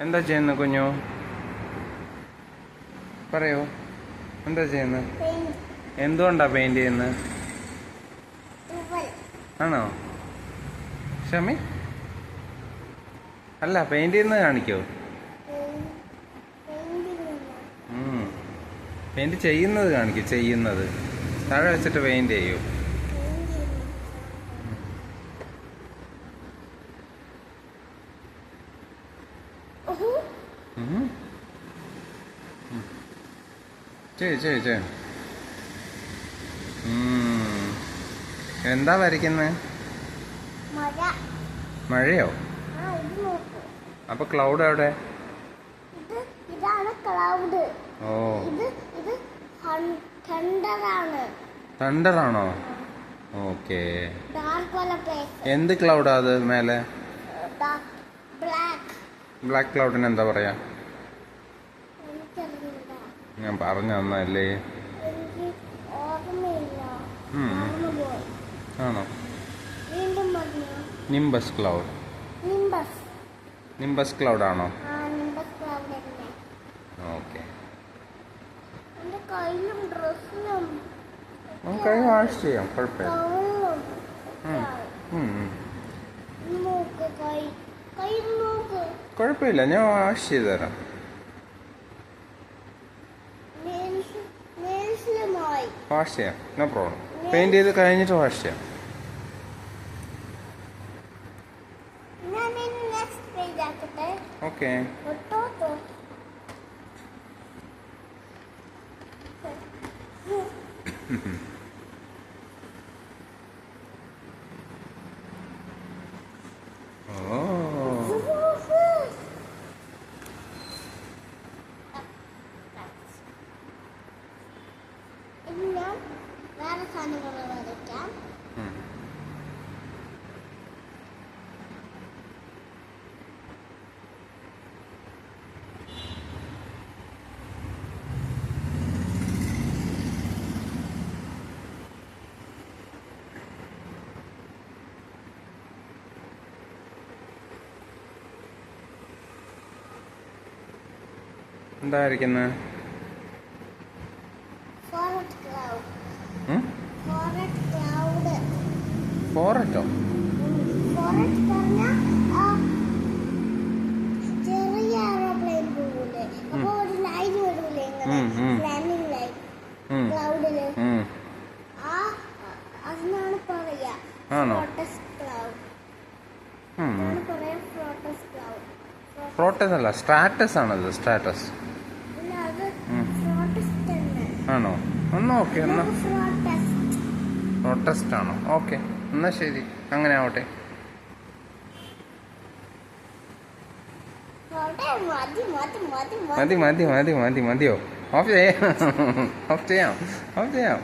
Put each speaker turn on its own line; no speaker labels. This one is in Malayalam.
എന്താ ചെയ്യുന്ന കുഞ്ഞു? പറയൂ, എന്താ ചെയ്യുന്നത്? എന്തുകൊണ്ടാ പെയിന്റ് ചെയ്യുന്നത്? ആണോ ഷമി? അല്ല, പെയിന്റ് ചെയ്യുന്നത് കാണിക്കോ? പെയിന്റ് ചെയ്യുന്നത് കാണിക്കൂ. ചെയ്യുന്നത് താഴെ വെച്ചിട്ട് പെയിന്റ് ചെയ്യൂ. ചെയ്. എന്താ വരയ്ക്കുന്നത്? മഴയോ? അപ്പൊ ക്ലൗഡ് എവിടെ? ഓ, തണ്ടറാണോ? ഓക്കെ. എന്ത് ക്ലൗഡാ അത് മേലെ? ബ്ലാക്ക് ക്ലൗഡിന് എന്താ പറയാ? ഞാൻ പറഞ്ഞു തന്നല്ലേ. ആണോ? Nimbus cloud. നിംബസ് ക്ലൗഡ് ആണോ? ഓക്കെ. കൈ വാഷ് ചെയ്യാം, കുഴപ്പമില്ല. കുഴപ്പമില്ല, ഞാൻ വാഷ് ചെയ്ത് തരാം. വാഷ് ചെയ്യാം, നോ പ്രോബ്ലം. പെയിന്റ് ചെയ്ത് കഴിഞ്ഞിട്ട് വാഷ് ചെയ്യാം. ഓക്കെ.
വേറെ സാധനങ്ങൾ വരയ്ക്കാം.
എന്തായിരിക്കുന്നത്? ഫോററ്റോ?
ചെറിയ എയറോപ്ലെയിൻ പോകൂലേ, അപ്പൊ ഒരു ലൈൻ വരൂലേ ലാൻഡിംഗ് ലൈൻ ക്ലൗഡില്, അതിനാണ് പറയാ ഫ്ലോട്ടസ് ക്ലൗഡ്.
ഫ്ലോട്ടസ് അല്ല, സ്ട്രാറ്റസ് ആണത്. സ്ട്രാറ്റസ് ആണോ? ഒന്ന് ഓക്കെ, എന്നാ ഫ്ലോട്ടസ്റ്റ് ആണോ? ഓക്കെ, എന്നാ ശരി, അങ്ങനെ ആവട്ടെ. മതിയോ? ഓഫ് ചെയ്യാം.